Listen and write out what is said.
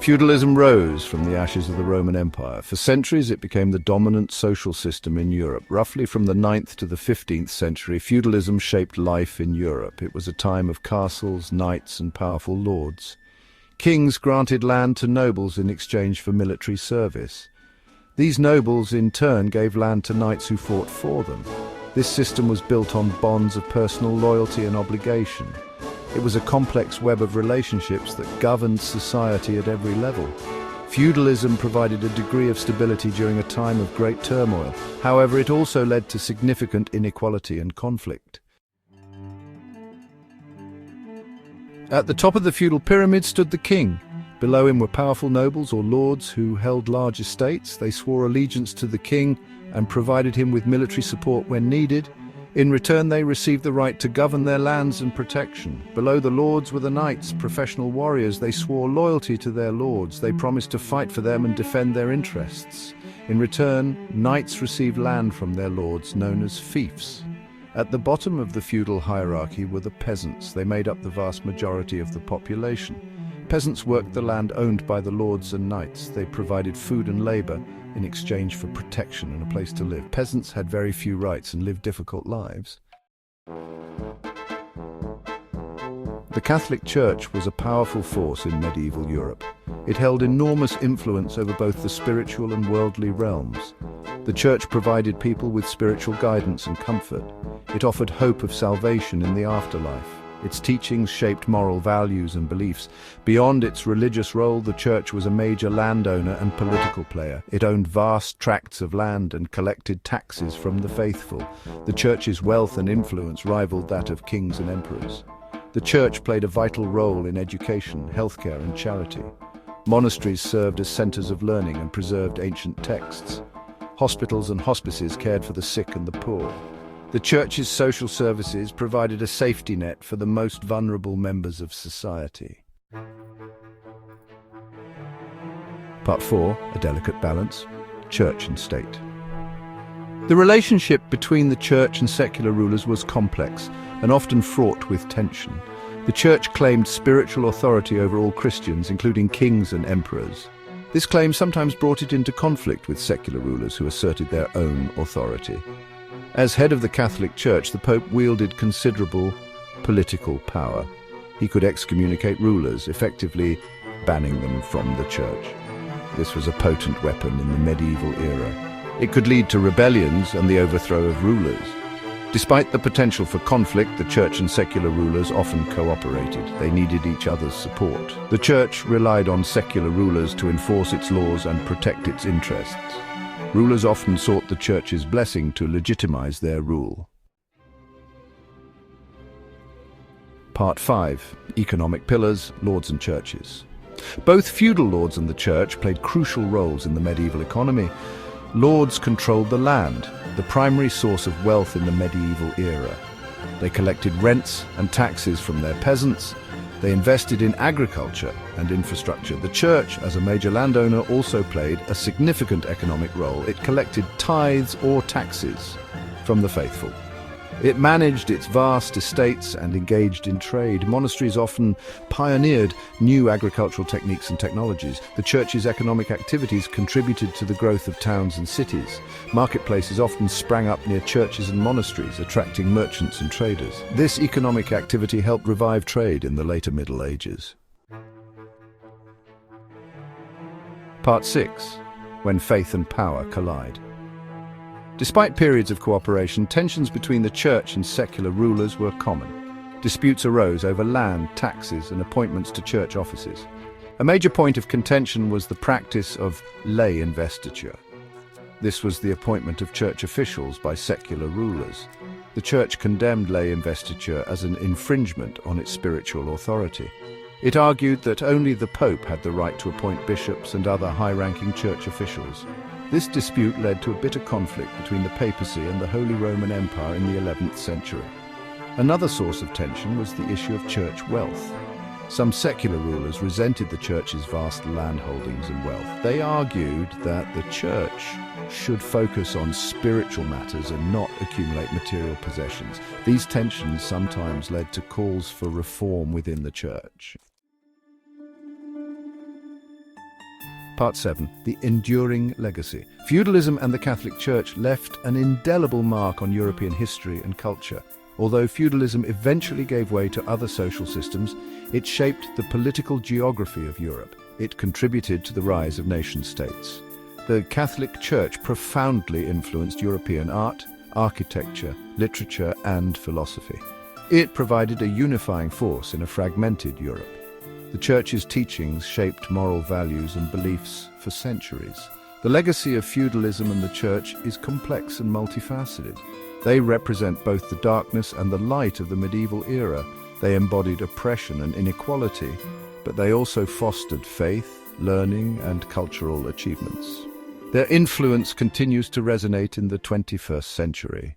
Feudalism rose from the ashes of the Roman Empire. For centuries, it became the dominant social system in Europe. Roughly from the 9th to the 15th century, feudalism shaped life in Europe. It was a time of castles, knights, and powerful lords. Kings granted land to nobles in exchange for military service. These nobles, in turn, gave land to knights who fought for them. This system was built on bonds of personal loyalty and obligation. It was a complex web of relationships that governed society at every level. Feudalism provided a degree of stability during a time of great turmoil. However, it also led to significant inequality and conflict. At the top of the feudal pyramid stood the king. Below him were powerful nobles or lords who held large estates. They swore allegiance to the king and provided him with military support when needed. In return, they received the right to govern their lands and protection. Below the lords were the knights, professional warriors. They swore loyalty to their lords. They promised to fight for them and defend their interests. In return, knights received land from their lords, known as fiefs. At the bottom of the feudal hierarchy were the peasants. They made up the vast majority of the population. Peasants worked the land owned by the lords and knights. They provided food and labor in exchange for protection and a place to live. Peasants had very few rights and lived difficult lives. The Catholic Church was a powerful force in medieval Europe. It held enormous influence over both the spiritual and worldly realms. The Church provided people with spiritual guidance and comfort. It offered hope of salvation in the afterlife. Its teachings shaped moral values and beliefs. Beyond its religious role, the Church was a major landowner and political player. It owned vast tracts of land and collected taxes from the faithful. The Church's wealth and influence rivaled that of kings and emperors. The Church played a vital role in education, healthcare, and charity. Monasteries served as centers of learning and preserved ancient texts. Hospitals and hospices cared for the sick and the poor. The Church's social services provided a safety net for the most vulnerable members of society. Part 4, a delicate balance, Church and State. The relationship between the Church and secular rulers was complex and often fraught with tension. The Church claimed spiritual authority over all Christians, including kings and emperors. This claim sometimes brought it into conflict with secular rulers who asserted their own authority. As head of the Catholic Church, the Pope wielded considerable political power. He could excommunicate rulers, effectively banning them from the Church. This was a potent weapon in the medieval era. It could lead to rebellions and the overthrow of rulers. Despite the potential for conflict, the Church and secular rulers often cooperated. They needed each other's support. The Church relied on secular rulers to enforce its laws and protect its interests. Rulers often sought the Church's blessing to legitimize their rule. Part 5. Economic pillars, lords and churches. Both feudal lords and the Church played crucial roles in the medieval economy. Lords controlled the land, the primary source of wealth in the medieval era. They collected rents and taxes from their peasants. They invested in agriculture and infrastructure. The Church, as a major landowner, also played a significant economic role. It collected tithes or taxes from the faithful. It managed its vast estates and engaged in trade. Monasteries often pioneered new agricultural techniques and technologies. The Church's economic activities contributed to the growth of towns and cities. Marketplaces often sprang up near churches and monasteries, attracting merchants and traders. This economic activity helped revive trade in the later Middle Ages. Part 6. When faith and power collide. Despite periods of cooperation, tensions between the Church and secular rulers were common. Disputes arose over land, taxes, and appointments to church offices. A major point of contention was the practice of lay investiture. This was the appointment of church officials by secular rulers. The Church condemned lay investiture as an infringement on its spiritual authority. It argued that only the Pope had the right to appoint bishops and other high-ranking church officials. This dispute led to a bitter conflict between the papacy and the Holy Roman Empire in the 11th century. Another source of tension was the issue of church wealth. Some secular rulers resented the Church's vast land holdings and wealth. They argued that the Church should focus on spiritual matters and not accumulate material possessions. These tensions sometimes led to calls for reform within the Church. Part 7. The enduring legacy. Feudalism and the Catholic Church left an indelible mark on European history and culture. Although feudalism eventually gave way to other social systems, it shaped the political geography of Europe. It contributed to the rise of nation-states. The Catholic Church profoundly influenced European art, architecture, literature, and philosophy. It provided a unifying force in a fragmented Europe. The Church's teachings shaped moral values and beliefs for centuries. The legacy of feudalism and the Church is complex and multifaceted. They represent both the darkness and the light of the medieval era. They embodied oppression and inequality, but they also fostered faith, learning, and cultural achievements. Their influence continues to resonate in the 21st century.